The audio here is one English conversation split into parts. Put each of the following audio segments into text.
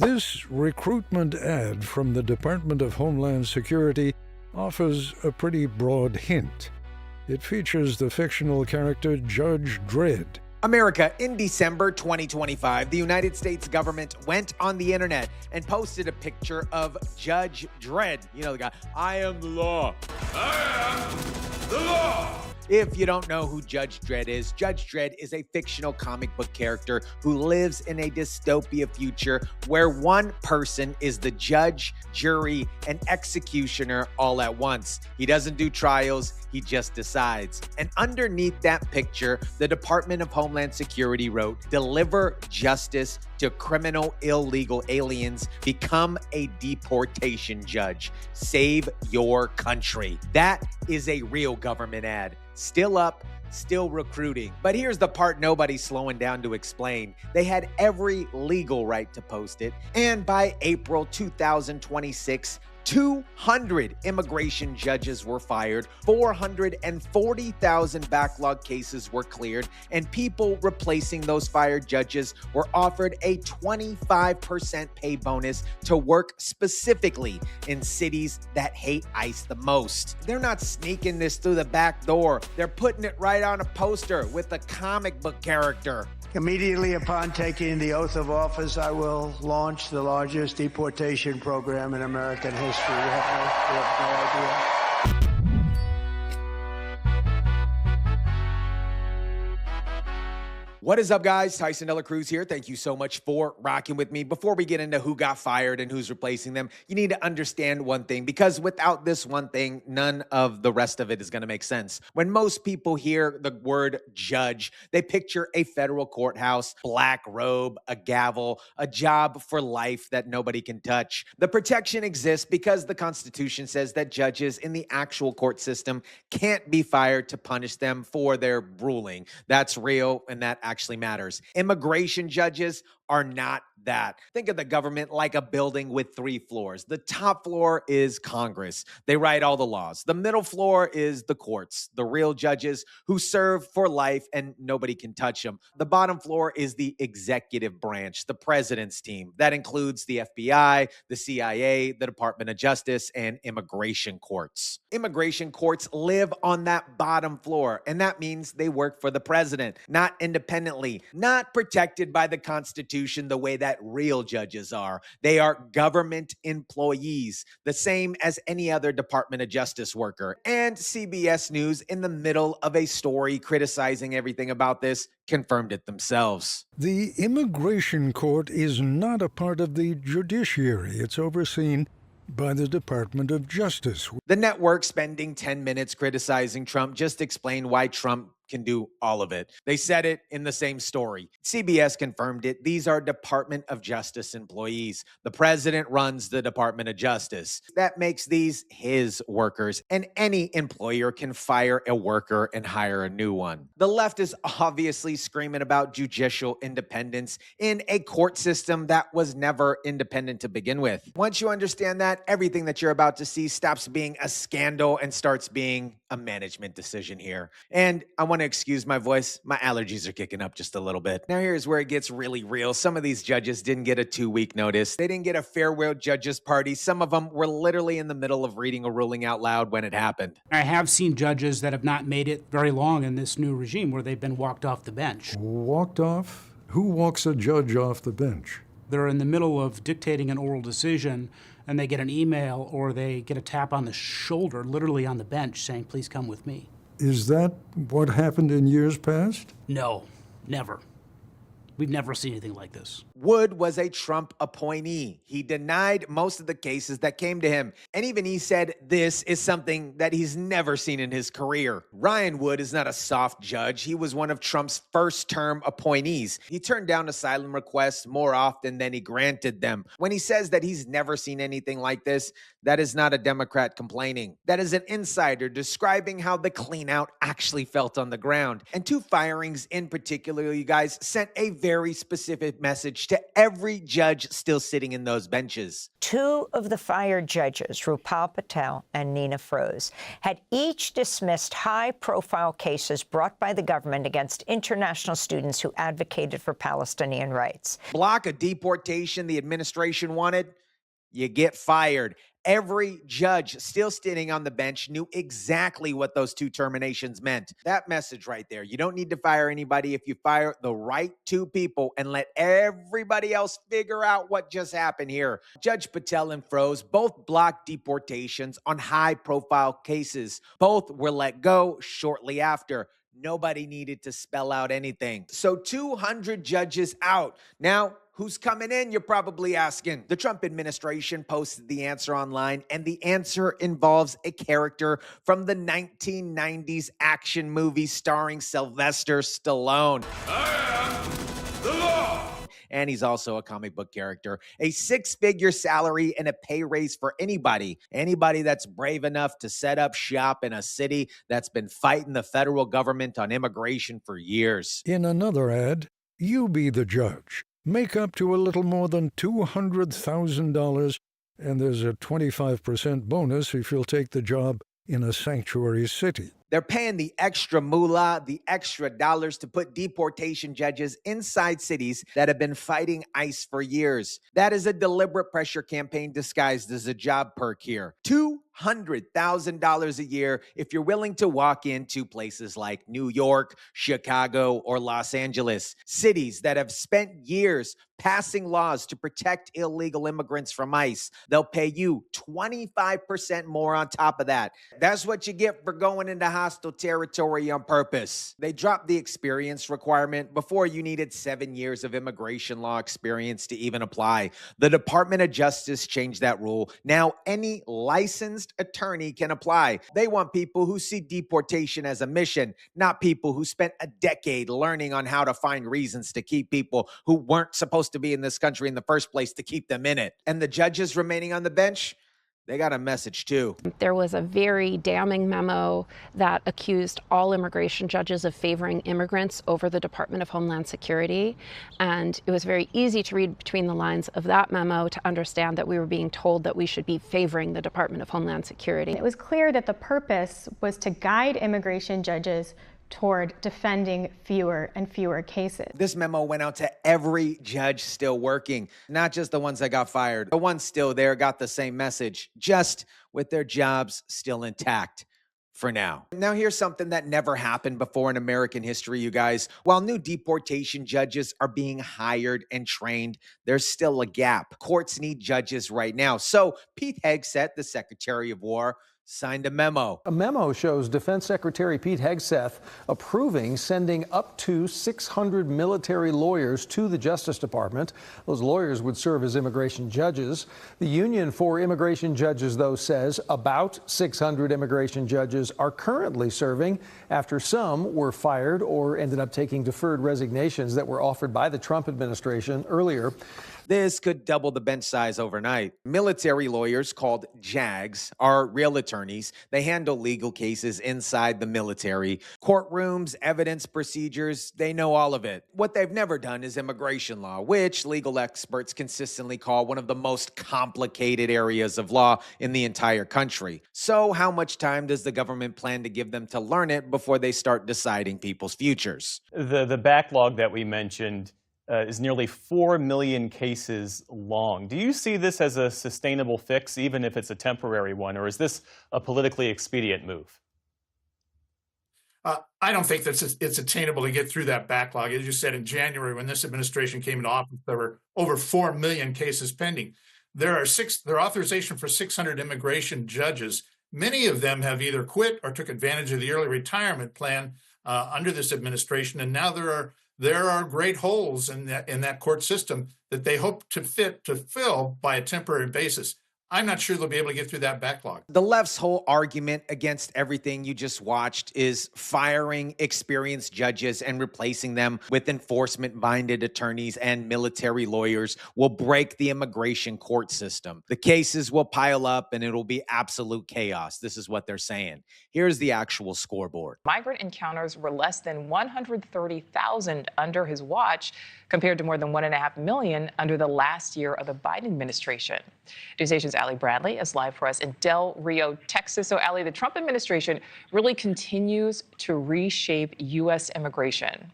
This recruitment ad from the Department of Homeland Security offers a pretty broad hint. It features the fictional character Judge Dredd. America, in December 2025, the United States government went on the internet and posted a picture of Judge Dredd. You know the guy, I am the law. I am the law. If you don't know who Judge Dredd is a fictional comic book character who lives in a dystopia future where one person is the judge, jury, and executioner all at once. He doesn't do trials, he just decides. And underneath that picture, the Department of Homeland Security wrote, "Deliver justice to criminal illegal aliens. Become a deportation judge. Save your country." That is a real government ad. Still up, still recruiting. But here's the part nobody's slowing down to explain. They had every legal right to post it. And by April 2026, 200 immigration judges were fired, 440,000 backlog cases were cleared, and people replacing those fired judges were offered a 25% pay bonus to work specifically in cities that hate ICE the most. They're not sneaking this through the back door. They're putting it right on a poster with a comic book character. Immediately upon taking the oath of office, I will launch the largest deportation program in American history. We have no idea. What is up, guys? Tyson, DeLaCruz here. Thank you so much for rocking with me. Before we get into who got fired and who's replacing them, you need to understand one thing, because without this one thing, none of the rest of it is going to make sense. When most people hear the word judge, they picture a federal courthouse, black robe, a gavel, a job for life that nobody can touch. The protection exists because the Constitution says that judges in the actual court system can't be fired to punish them for their ruling. That's real, and that actually matters. Immigration judges are not that. Think of the government like a building with 3 floors. The top floor is Congress. They write all the laws. The middle floor is the courts, the real judges who serve for life and nobody can touch them. The bottom floor is the executive branch, the president's team. That includes the FBI, the CIA, the Department of Justice, and immigration courts. Immigration courts live on that bottom floor, and that means they work for the president, not independently, not protected by the Constitution the way that real judges are. They are government employees, the same as any other Department of Justice worker. And CBS News, in the middle of a story criticizing everything about this, confirmed it themselves. The immigration court is not a part of the judiciary. It's overseen by the Department of Justice. The network, spending 10 minutes criticizing Trump, just explained why Trump can do all of it. They said it in the same story. CBS confirmed it. These are Department of Justice employees. The president runs the Department of Justice. That makes these his workers, and any employer can fire a worker and hire a new one. The left is obviously screaming about judicial independence in a court system that was never independent to begin with. Once you understand that, everything that you're about to see stops being a scandal and starts being a management decision here. And I want to excuse my voice. My allergies are kicking up just a little bit. Now here's where it gets really real. Some of these judges didn't get a 2-week notice. They didn't get a farewell judges party. Some of them were literally in the middle of reading a ruling out loud when it happened. I have seen judges that have not made it very long in this new regime where they've been walked off the bench. Walked off? Who walks a judge off the bench? They're in the middle of dictating an oral decision and they get an email or they get a tap on the shoulder, literally on the bench, saying, "Please come with me." Is that what happened in years past? No, never. We've never seen anything like this. Wood was a Trump appointee. He denied most of the cases that came to him. And even he said this is something that he's never seen in his career. Ryan Wood is not a soft judge. He was one of Trump's first-term appointees. He turned down asylum requests more often than he granted them. When he says that he's never seen anything like this, that is not a Democrat complaining. That is an insider describing how the clean out actually felt on the ground. And 2 firings in particular, you guys, sent a very very specific message to every judge still sitting in those benches. Two of the fired judges, Rupal Patel and Nina Froese, had each dismissed high-profile cases brought by the government against international students who advocated for Palestinian rights. Block a deportation the administration wanted, you get fired. Every judge still sitting on the bench knew exactly what those two terminations meant. That message right there. You don't need to fire anybody if you fire the right two people and let everybody else figure out what just happened here. Judge Patel and Froese both blocked deportations on high-profile cases. Both were let go shortly after. Nobody needed to spell out anything. So 200 judges out. Now, who's coming in, you're probably asking. The Trump administration posted the answer online, and the answer involves a character from the 1990s action movie starring Sylvester Stallone. I am the law. And he's also a comic book character. A six-figure salary and a pay raise for anybody that's brave enough to set up shop in a city that's been fighting the federal government on immigration for years. In another ad, you be the judge. Make up to a little more than $200,000, and there's a 25% bonus if you'll take the job in a sanctuary city. They're paying the extra moolah, the extra dollars to put deportation judges inside cities that have been fighting ICE for years. That is a deliberate pressure campaign disguised as a job perk here. $200,000 a year if you're willing to walk into places like New York, Chicago, or Los Angeles, cities that have spent years passing laws to protect illegal immigrants from ICE. They'll pay you 25% more on top of that. That's what you get for going into hostile territory on purpose. They dropped the experience requirement. Before, you needed 7 years of immigration law experience to even apply. The Department of Justice changed that rule. Now, any licensed attorney can apply. They want people who see deportation as a mission, not people who spent a decade learning on how to find reasons to keep people who weren't supposed to be in this country in the first place to keep them in it. And the judges remaining on the bench, they got a message too. There was a very damning memo that accused all immigration judges of favoring immigrants over the Department of Homeland Security. And it was very easy to read between the lines of that memo to understand that we were being told that we should be favoring the Department of Homeland Security. It was clear that the purpose was to guide immigration judges toward defending fewer and fewer cases. This memo went out to every judge still working, not just the ones that got fired. The ones still there got the same message, just with their jobs still intact for now. Now, here's something that never happened before in American history, you guys. While new deportation judges are being hired and trained, there's still a gap. Courts need judges right now. So Pete Hegseth, the Secretary of War, signed a memo. A memo shows Defense Secretary Pete Hegseth approving sending up to 600 military lawyers to the Justice Department. Those lawyers would serve as immigration judges. The Union for Immigration Judges, though, says about 600 immigration judges are currently serving after some were fired or ended up taking deferred resignations that were offered by the Trump administration earlier. This could double the bench size overnight. Military lawyers, called JAGs, are real attorneys. They handle legal cases inside the military. Courtrooms, evidence procedures, they know all of it. What they've never done is immigration law, which legal experts consistently call one of the most complicated areas of law in the entire country. So how much time does the government plan to give them to learn it before they start deciding people's futures? The backlog that we mentioned is nearly 4 million cases long. Do you see this as a sustainable fix, even if it's a temporary one, or is this a politically expedient move? I don't think that it's attainable to get through that backlog. As you said, in January, when this administration came into office, there were over 4 million cases pending. There are authorization for 600 immigration judges. Many of them have either quit or took advantage of the early retirement plan under this administration, and now there are great holes in that court system that they hope to fill by a temporary basis. I'm not sure they'll be able to get through that backlog. The left's whole argument against everything you just watched is firing experienced judges and replacing them with enforcement-minded attorneys and military lawyers will break the immigration court system. The cases will pile up and it'll be absolute chaos. This is what they're saying. Here's the actual scoreboard. Migrant encounters were less than 130,000 under his watch, compared to more than 1.5 million under the last year of the Biden administration. News Nation's Allie Bradley is live for us in Del Rio, Texas. So, Allie, the Trump administration really continues to reshape U.S. immigration.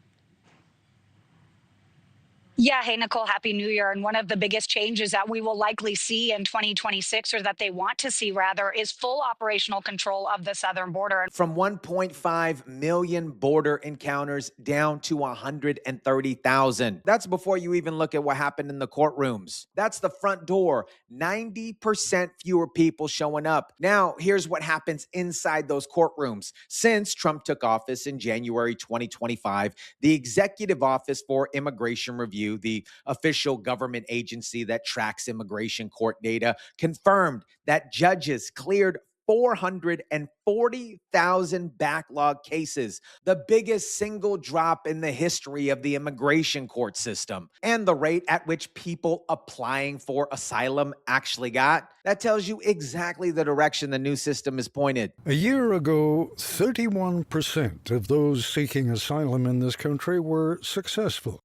Yeah, hey, Nicole, Happy New Year. And one of the biggest changes that we will likely see in 2026, or that they want to see rather, is full operational control of the southern border. From 1.5 million border encounters down to 130,000. That's before you even look at what happened in the courtrooms. That's the front door. 90% fewer people showing up. Now, here's what happens inside those courtrooms. Since Trump took office in January 2025, the Executive Office for Immigration Review, the official government agency that tracks immigration court data, confirmed that judges cleared 440,000 backlog cases, the biggest single drop in the history of the immigration court system. And the rate at which people applying for asylum actually got, that tells you exactly the direction the new system is pointed. A year ago, 31% of those seeking asylum in this country were successful.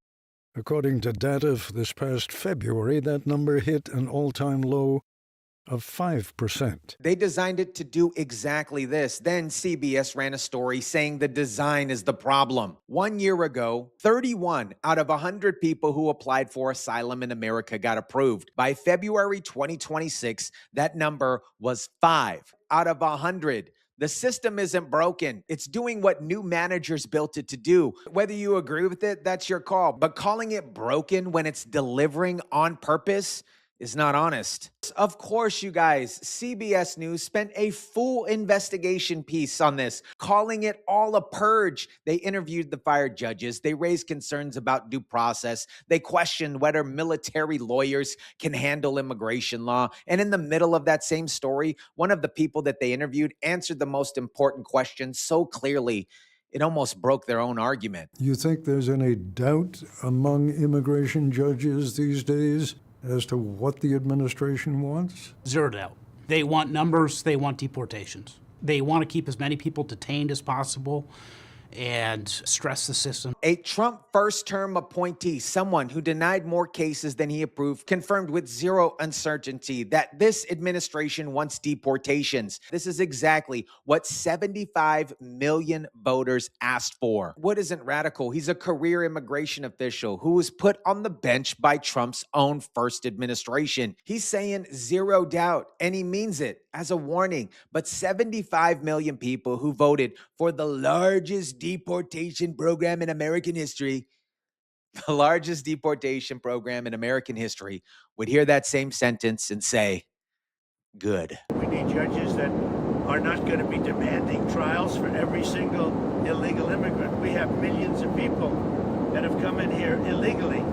According to data for this past February, that number hit an all-time low of 5%. They designed it to do exactly this. Then CBS ran a story saying the design is the problem. 1 year ago, 31 out of 100 people who applied for asylum in America got approved. By February 2026, that number was 5 out of 100. The system isn't broken. It's doing what new managers built it to do. Whether you agree with it, that's your call. But calling it broken when it's delivering on purpose is not honest. Of course, you guys, CBS News spent a full investigation piece on this, calling it all a purge. They interviewed the fired judges. They raised concerns about due process. They questioned whether military lawyers can handle immigration law. And in the middle of that same story, one of the people that they interviewed answered the most important question so clearly, it almost broke their own argument. You think there's any doubt among immigration judges these days as to what the administration wants? Zero doubt. They want numbers, they want deportations. They want to keep as many people detained as possible and stress the system. A Trump first-term appointee, someone who denied more cases than he approved, confirmed with zero uncertainty that this administration wants deportations. This is exactly what 75 million voters asked for. Wood isn't radical. He's a career immigration official who was put on the bench by Trump's own first administration. He's saying zero doubt, and he means it as a warning. But 75 million people who voted for the largest deportation program in American history, the largest deportation program in American history, would hear that same sentence and say, good. We need judges that are not going to be demanding trials for every single illegal immigrant. We have millions of people that have come in here illegally,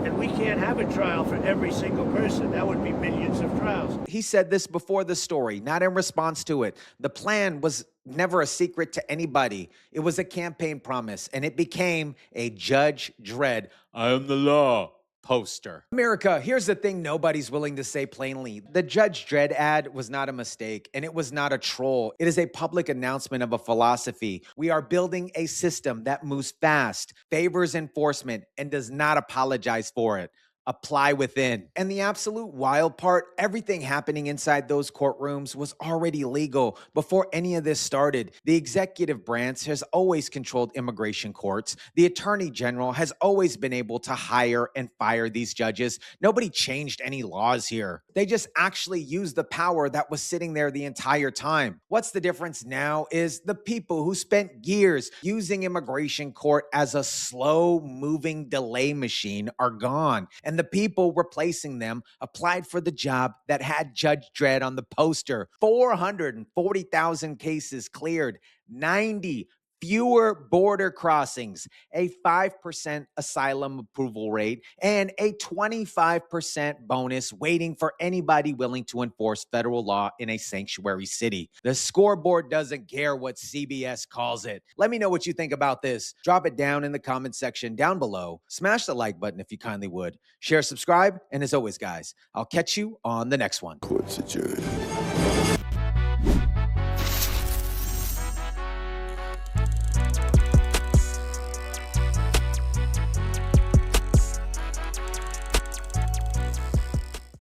and we can't have a trial for every single person. That would be millions of trials. He said this before the story, not in response to it. The plan was never a secret to anybody. It was a campaign promise, and it became a Judge Dredd, I am the law poster. America, here's the thing nobody's willing to say plainly. The Judge Dredd ad was not a mistake, and it was not a troll. It is a public announcement of a philosophy. We are building a system that moves fast, favors enforcement, and does not apologize for it. Apply within. And the absolute wild part, everything happening inside those courtrooms was already legal before any of this started. The executive branch has always controlled immigration courts. The attorney general has always been able to hire and fire these judges. Nobody changed any laws here. They just actually used the power that was sitting there the entire time. What's the difference now is the people who spent years using immigration court as a slow-moving delay machine are gone. And the people replacing them applied for the job that had Judge Dredd on the poster. 440,000 cases cleared, 90 fewer border crossings, a 5% asylum approval rate, and a 25% bonus waiting for anybody willing to enforce federal law in a sanctuary city. The scoreboard doesn't care what CBS calls it. Let me know what you think about this. Drop it down in the comment section down below. Smash the like button if you kindly would. Share, subscribe, and as always, guys, I'll catch you on the next one. Court's adjourned.